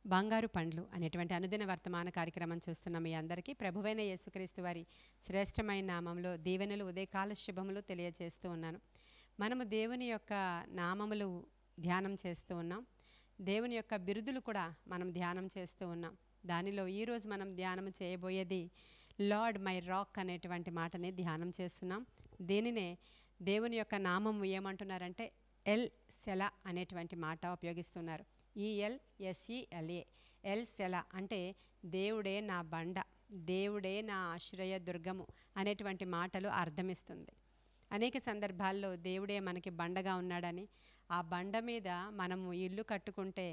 బంగారు పండ్లు అనేటువంటి అనుదిన వర్తమాన కార్యక్రమం చూస్తున్న మీ అందరికీ ప్రభువైన యేసుక్రీస్తు వారి శ్రేష్టమైన నామంలో దీవెనలు ఉదయకాల శుభములు తెలియజేస్తూ ఉన్నాను. మనము దేవుని యొక్క నామములు ధ్యానం చేస్తూ ఉన్నాం. దేవుని యొక్క బిరుదులు కూడా మనం ధ్యానం చేస్తూ ఉన్నాం. దానిలో ఈరోజు మనం ధ్యానం చేయబోయేది లార్డ్ మై రాక్ అనేటువంటి మాటని ధ్యానం చేస్తున్నాం. దీనినే దేవుని యొక్క నామము ఏమంటున్నారంటే ఎల్ సెలా అనేటువంటి మాట ఉపయోగిస్తున్నారు. ELSELA ఎల్ సెలా అంటే దేవుడే నా బండ, దేవుడే నా ఆశ్రయ దుర్గము అనేటువంటి మాటలు అర్థమిస్తుంది. అనేక సందర్భాల్లో దేవుడే మనకి బండగా ఉన్నాడని, ఆ బండ మీద మనము ఇల్లు కట్టుకుంటే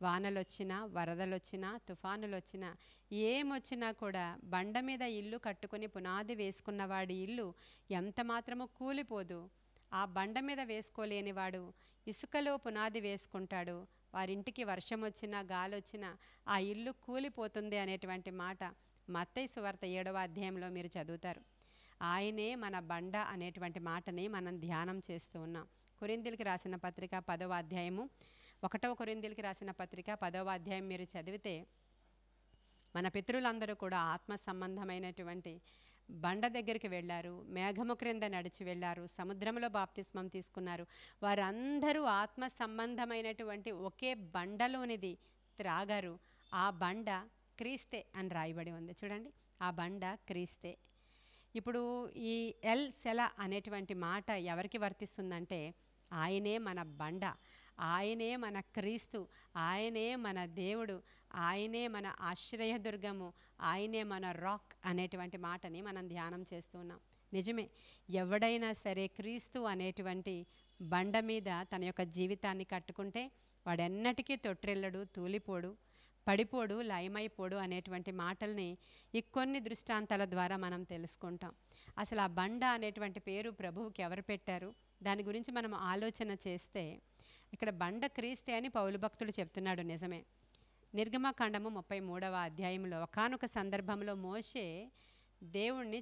వానలు వచ్చినా, వరదలు వచ్చినా, తుఫానులు వచ్చినా, ఏమొచ్చినా కూడా బండ మీద ఇల్లు కట్టుకొని పునాది వేసుకున్న వాడి ఇల్లు ఎంత మాత్రము కూలిపోదు. ఆ బండ మీద వేసుకోలేని వాడు ఇసుకలో పునాది వేసుకుంటాడు. వారింటికి వర్షం వచ్చినా, గాలి వచ్చినా ఆ ఇల్లు కూలిపోతుంది అనేటువంటి మాట మత్తయి సువార్త 7వ అధ్యాయంలో మీరు చదువుతారు. ఆయనే మన బండ అనేటువంటి మాటని మనం ధ్యానం చేస్తూ ఉన్నాం. కొరింథీయులకు రాసిన పత్రిక 10వ అధ్యాయము, 1వ కొరింథీయులకు రాసిన పత్రిక 10వ అధ్యాయం మీరు చదివితే మన పితరులందరూ కూడా ఆత్మ సంబంధమైనటువంటి బండ దగ్గరికి వెళ్ళారు, మేఘము క్రింద నడిచి వెళ్ళారు, సముద్రంలో బాప్తిస్మం తీసుకున్నారు. వారందరూ ఆత్మ సంబంధమైనటువంటి ఒకే బండలోనిది త్రాగారు. ఆ బండ క్రీస్తే అని రాయబడి ఉంది. చూడండి, ఆ బండ క్రీస్తే. ఇప్పుడు ఈ ఎల్ సెలా అనేటువంటి మాట ఎవరికి వర్తిస్తుందంటే ఆయనే మన బండ, ఆయనే మన క్రీస్తు, ఆయనే మన దేవుడు, ఆయనే మన ఆశ్రయదుర్గము, ఆయనే మన రాక్ అనేటువంటి మాటని మనం ధ్యానం చేస్తూ ఉన్నాం. నిజమే, ఎవడైనా సరే క్రీస్తు అనేటువంటి బండ మీద తన యొక్క జీవితాన్ని కట్టుకుంటే వాడెన్నటికీ తొట్టిల్లడు, తూలిపోడు, పడిపోడు, లయమైపోడు అనేటువంటి మాటల్ని ఈ కొన్ని దృష్టాంతాల ద్వారా మనం తెలుసుకుంటాం. అసలు ఆ బండ అనేటువంటి పేరు ప్రభువుకి ఎవరు పెట్టారు, దాని గురించి మనం ఆలోచన చేస్తే ఇక్కడ బండ క్రీస్తే అని పౌలు భక్తుడు చెప్తున్నాడు. నిజమే. నిర్గమకాండము 33వ అధ్యాయంలో ఒకానొక సందర్భంలో మోషే దేవుణ్ణి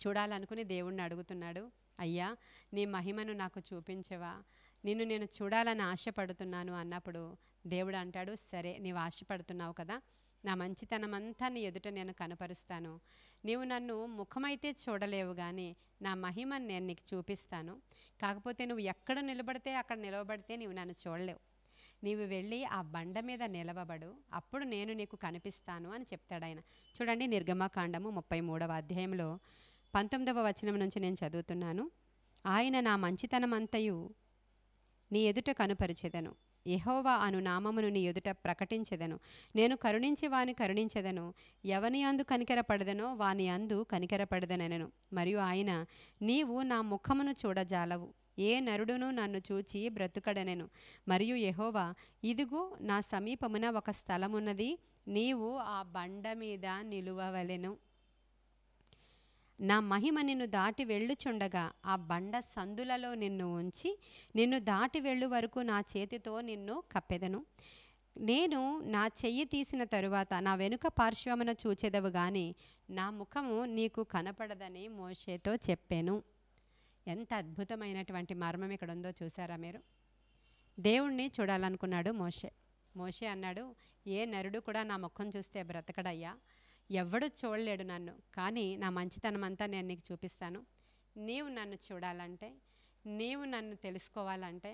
చూడాలనుకుని దేవుణ్ణి అడుగుతున్నాడు, అయ్యా నీ మహిమను నాకు చూపించవా, నిన్ను నేను చూడాలని ఆశపడుతున్నాను అన్నప్పుడు దేవుడు అంటాడు, సరే నీవు ఆశపడుతున్నావు కదా, నా మంచితనం అంతా నీ ఎదుట నేను కనపరుస్తాను. నీవు నన్ను ముఖమైతే చూడలేవు కానీ నా మహిమను నేను నీకు చూపిస్తాను. కాకపోతే నువ్వు ఎక్కడ నిలబడితే అక్కడ నిలవబడితే నీవు నన్ను చూడలేవు. నీవు వెళ్ళి ఆ బండ మీద నిలవబడు, అప్పుడు నేను నీకు కనిపిస్తాను అని చెప్తాడు ఆయన. చూడండి, నిర్గమకాండము 33వ అధ్యాయంలో 19వ వచనం నుంచి నేను చదువుతున్నాను. ఆయన నా మంచితనం అంతయు నీ ఎదుట కనుపరిచెదను, యెహోవా అను నామమును నీ ఎదుట ప్రకటించెదను. నేను కరుణించి వాని కరుణించెదను, ఎవని అందు కనికరపడదనో వాని అందు కనికరపడదనెను. మరియు ఆయన, నీవు నా ముఖమును చూడజాలవు, ఏ నరుడును నన్ను చూచి బ్రతుకడనెను. మరియు యెహోవా, ఇదిగో నా సమీపమున ఒక స్థలమున్నది, నీవు ఆ బండ మీద నిలువవలెను. నా మహిమ నిన్ను దాటి వెళ్ళుచుండగా ఆ బండ సందులలో నిన్ను ఉంచి నిన్ను దాటి వెళ్ళు వరకు నా చేతితో నిన్ను కప్పెదను. నేను నా చెయ్యి తీసిన తరువాత నా వెనుక పార్శ్వమున చూచెదవు గాని నా ముఖము నీకు కనపడదని మోషేతో చెప్పాను. ఎంత అద్భుతమైనటువంటి మర్మం ఇక్కడ ఉందో చూసారా మీరు. దేవుణ్ణి చూడాలనుకున్నాడు మోషే అన్నాడు, ఏ నరుడు కూడా నా ముఖం చూస్తే బ్రతకడయ్యా, ఎవడు చూడలేడు నన్ను, కానీ నా మంచితనం అంతా నేను నీకు చూపిస్తాను. నీవు నన్ను చూడాలంటే, నీవు నన్ను తెలుసుకోవాలంటే,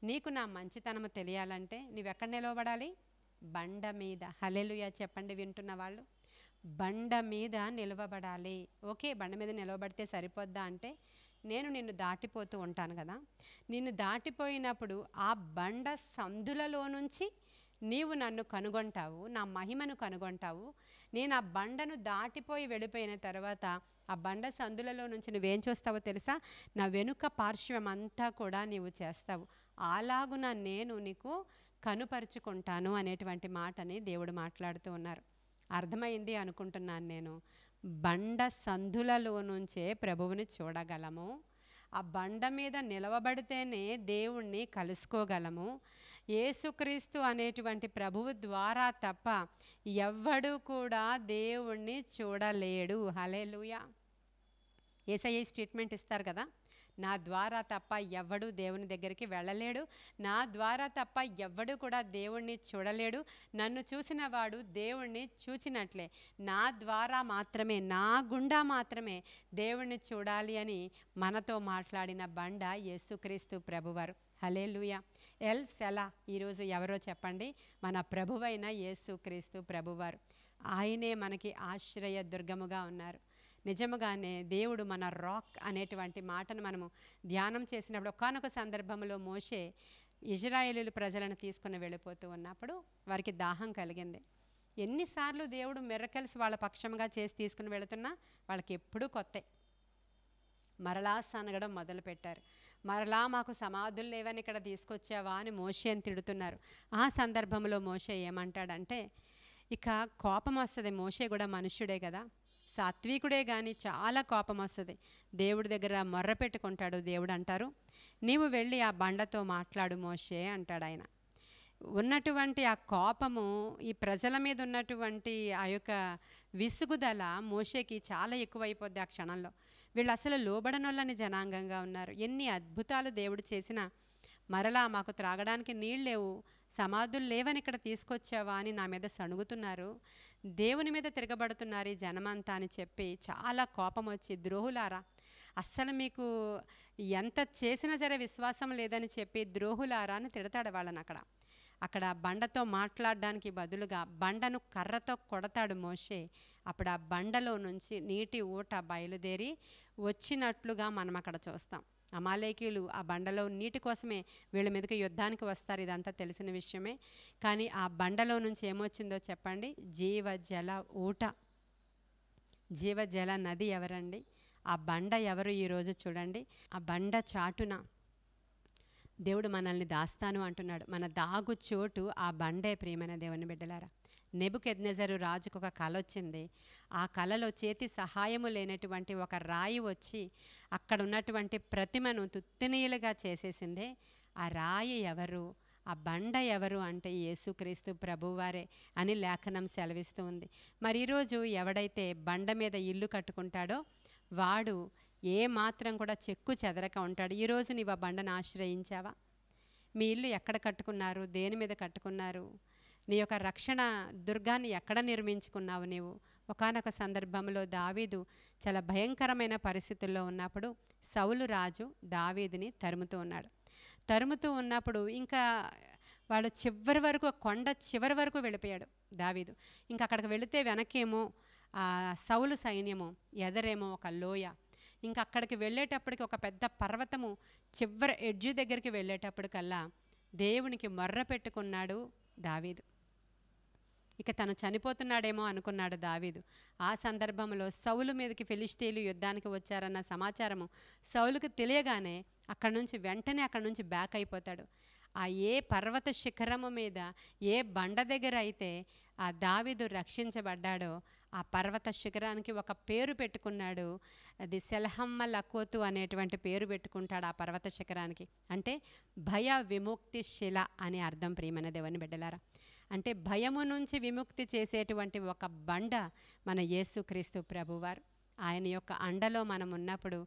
నీకు నా మంచితనము తెలియాలంటే నీవెక్కడ నిలవబడాలి? బండ మీద. హల్లెలూయా చెప్పండి వింటున్న వాళ్ళు. బండ మీద నిలవబడాలి. ఓకే, బండ మీద నిలవబడితే సరిపోద్దా అంటే, నేను నిన్ను దాటిపోతూ ఉంటాను కదా, నిన్ను దాటిపోయినప్పుడు ఆ బండ సందులలో నుంచి నీవు నన్ను కనుగొంటావు, నా మహిమను కనుగొంటావు. నేను ఆ బండను దాటిపోయి వెళ్ళిపోయిన తర్వాత ఆ బండ సందులలో నుంచి నువ్వేం చూస్తావో తెలుసా? నా వెనుక పార్శ్వం అంతా కూడా నీవు చేస్తావు. అలాగున నేను నీకు కనుపరుచుకుంటాను అనేటువంటి మాటని దేవుడు మాట్లాడుతూ ఉన్నారు. అర్థమైంది అనుకుంటున్నాను నేను. బండ సందులలో నుంచే ప్రభువుని చూడగలము. ఆ బండ మీద నిలవబడితేనే దేవుణ్ణి కలుసుకోగలము. యేసుక్రీస్తు అనేటువంటి ప్రభువు ద్వారా తప్ప ఎవ్వడు కూడా దేవుణ్ణి చూడలేడు. హల్లెలూయా. యేసయ్య స్టేట్మెంట్ ఇస్తారు కదా, నా ద్వారా తప్ప ఎవ్వడూ దేవుని దగ్గరికి వెళ్ళలేడు, నా ద్వారా తప్ప ఎవ్వడూ కూడా దేవుణ్ణి చూడలేడు, నన్ను చూసిన వాడు దేవుణ్ణి చూచినట్లే, నా ద్వారా మాత్రమే, నా గుండా మాత్రమే దేవుణ్ణి చూడాలి అని మనతో మాట్లాడిన బండ యేసుక్రీస్తు ప్రభువారు. హల్లెలూయా. ఎల్ సెలా ఈరోజు ఎవరో చెప్పండి? మన ప్రభువైన యేసుక్రీస్తు ప్రభువారు. ఆయనే మనకి ఆశ్రయ దుర్గముగా ఉన్నారు. నిజముగానే దేవుడు మన రాక్ అనేటువంటి మాటను మనము ధ్యానం చేసినప్పుడు ఒకానొక సందర్భంలో మోషే ఇజ్రాయేలీలు ప్రజలను తీసుకుని వెళ్ళిపోతూ ఉన్నప్పుడు వారికి దాహం కలిగింది. ఎన్నిసార్లు దేవుడు మిరకల్స్ వాళ్ళ పక్షంగా చేసి తీసుకుని వెళుతున్నా వాళ్ళకి ఎప్పుడూ కొత్తే. మరలా సనగడం మొదలుపెట్టారు. మరలా మాకు సమాధులు లేవని ఇక్కడ తీసుకొచ్చావా అని మోషేని తిడుతున్నారు. ఆ సందర్భంలో మోషే ఏమంటాడంటే, ఇక కోపం వస్తుంది. మోషే కూడా మనుష్యుడే కదా, సాత్వికుడే కానీ చాలా కోపం వస్తుంది. దేవుడి దగ్గర మొర్ర పెట్టుకుంటాడు. దేవుడు అంటారు, నీవు వెళ్ళి ఆ బండతో మాట్లాడు మోషే అంటాడు. ఆయన ఉన్నటువంటి ఆ కోపము, ఈ ప్రజల మీద ఉన్నటువంటి ఆ యొక్క విసుగుదల మోషేకి చాలా ఎక్కువైపోద్ది ఆ క్షణంలో. వీళ్ళు అసలు లోబడనొల్లని జనాంగంగా ఉన్నారు. ఎన్ని అద్భుతాలు దేవుడు చేసినా మరలా మాకు త్రాగడానికి నీళ్ళు లేవు, సమాధులు లేవని ఇక్కడ తీసుకొచ్చావా అని నా మీద సణుగుతున్నారు, దేవుని మీద తిరగబడుతున్నారు ఈ జనమంతా అని చెప్పి చాలా కోపం వచ్చి, ద్రోహులారా, అస్సలు మీకు ఎంత చేసినా సరే విశ్వాసం లేదని చెప్పి ద్రోహులారా అని తిడతాడు వాళ్ళని. అక్కడ బండతో మాట్లాడడానికి బదులుగా బండను కర్రతో కొడతాడు మోషే. అప్పుడు ఆ బండలో నుంచి నీటి ఊట బయలుదేరి వచ్చినట్లుగా మనం అక్కడ చూస్తాం. అమాలేకీయులు ఆ బండలో నీటి కోసమే వీళ్ళ మీదకి యుద్ధానికి వస్తారు, ఇదంతా తెలిసిన విషయమే. కానీ ఆ బండలో నుంచి ఏమొచ్చిందో చెప్పండి? జీవజల ఊట, జీవజల నది. ఎవరండి ఆ బండ? ఎవరు ఈరోజు చూడండి. ఆ బండ చాటున దేవుడు మనల్ని దాస్తాను అంటున్నాడు. మన దాగు చోటు ఆ బండే. ప్రియమైన దేవుని బిడ్డలారా, నెబుకద్నెజరు రాజుకు ఒక కల వచ్చింది. ఆ కలలో చేతి సహాయము లేనటువంటి ఒక రాయి వచ్చి అక్కడ ఉన్నటువంటి ప్రతిమను తుత్తినీయులుగా చేసేసిందే. ఆ రాయి ఎవరు, ఆ బండ ఎవరు అంటే యేసుక్రీస్తు ప్రభువారే అని లేఖనం సెలవిస్తూ ఉంది. మరి ఈరోజు ఎవడైతే బండ మీద ఇల్లు కట్టుకుంటాడో వాడు ఏ మాత్రం కూడా చెక్కు చెదరక ఉంటాడు. ఈరోజు నీవు ఆ బండను ఆశ్రయించావా? మీ ఇల్లు ఎక్కడ కట్టుకున్నారు? దేని మీద కట్టుకున్నారు? నీ యొక్క రక్షణ దుర్గాన్ని ఎక్కడ నిర్మించుకున్నావు నీవు? ఒకానొక సందర్భంలో దావీదు చాలా భయంకరమైన పరిస్థితుల్లో ఉన్నప్పుడు సౌలు రాజు దావీదుని తరుముతూ ఉన్నప్పుడు ఇంకా వాళ్ళు చివరి వరకు, కొండ చివరి వరకు వెళ్ళిపోయాడు దావీదు. ఇంకా అక్కడికి వెళితే వెనకేమో సౌలు సైన్యము, ఎదరేమో ఒక లోయ. ఇంకా అక్కడికి వెళ్ళేటప్పటికి ఒక పెద్ద పర్వతము చివరి ఎడ్జి దగ్గరికి వెళ్ళేటప్పటికల్లా దేవునికి మొర్ర పెట్టుకున్నాడు దావీదు. ఇక తను చనిపోతున్నాడేమో అనుకున్నాడు దావీదు. ఆ సందర్భంలో సౌలు మీదకి ఫిలిష్తీయులు యుద్ధానికి వచ్చారన్న సమాచారము సౌలుకు తెలియగానే వెంటనే అక్కడి నుంచి బ్యాక్ అయిపోతాడు. ఆ ఏ పర్వత శిఖరము మీద, ఏ బండ దగ్గర అయితే ఆ దావీదు రక్షించబడ్డాడో ఆ పర్వత శిఖరానికి ఒక పేరు పెట్టుకున్నాడు. అది సెలహమ్మ లకోతు అనేటువంటి పేరు పెట్టుకుంటాడు ఆ పర్వత శిఖరానికి. అంటే భయ విముక్తి శిల అని అర్థం. ప్రియమైన దేవుని బిడ్డలారా, అంటే భయము నుంచి విముక్తి చేసేటువంటి ఒక బండ మన యేసుక్రీస్తు ప్రభువారు. ఆయన యొక్క అండలో మనం ఉన్నప్పుడు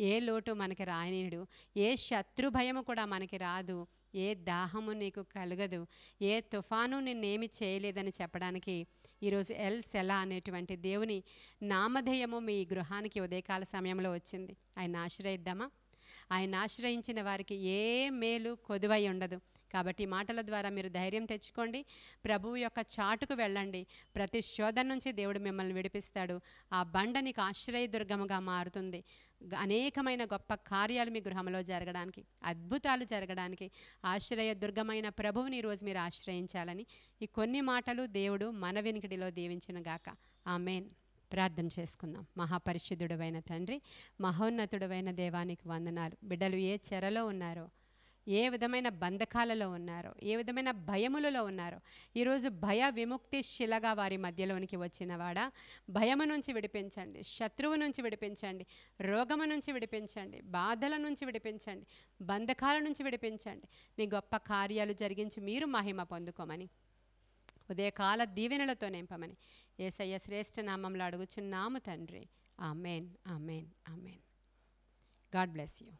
ఏ లోటు మనకి రానిడు, ఏ శత్రు భయము కూడా మనకి రాదు, ఏ దాహము నీకు కలగదు, ఏ తుఫాను నిన్నేమి చేయలేదని చెప్పడానికి ఈరోజు ఎల్ సెలా అనేటువంటి దేవుని నామధేయము మీ గృహానికి ఉదయకాల సమయంలో వచ్చింది. ఆయన ఆశ్రయిద్దామా? ఆయన ఆశ్రయించిన వారికి ఏ మేలు కొదువై ఉండదు. కాబట్టి మాటల ద్వారా మీరు ధైర్యం తెచ్చుకోండి. ప్రభువు యొక్క చాటుకు వెళ్ళండి. ప్రతి శోధన నుంచి దేవుడు మిమ్మల్ని విడిపిస్తాడు. ఆ బండ నీకు ఆశ్రయదుర్గముగా మారుతుంది. అనేకమైన గొప్ప కార్యాలు మీ గృహంలో జరగడానికి, అద్భుతాలు జరగడానికి ఆశ్రయదుర్గమైన ప్రభువుని ఈరోజు మీరు ఆశ్రయించాలని ఈ కొన్ని మాటలు దేవుడు మన వినికిడిలో దీవించునుగాక. ఆమేన్. ప్రార్థన చేసుకుందాం. మహాపరిశుద్ధుడైన తండ్రి, మహోన్నతుడైన దేవానికి వందనాలు. బిడ్డలు ఏ చెరలో ఉన్నారో, ఏ విధమైన బంధకాలలో ఉన్నారో, ఏ విధమైన భయములలో ఉన్నారో, ఈరోజు భయ విముక్తి శిలగా వారి మధ్యలోనికి వచ్చినవాడా, భయము నుంచి విడిపించండి, శత్రువు నుంచి విడిపించండి, రోగము నుంచి విడిపించండి, బాధల నుంచి విడిపించండి, బంధకాల నుంచి విడిపించండి. నీ గొప్ప కార్యాలు జరిగించి మీరు మహిమ పొందుకోమని, ఉదయకాల దీవెనలతో నింపమని యేసయ్య శ్రేష్ఠ నామంలో అడుగుచున్నాము తండ్రి. Amen, amen, amen. God bless you.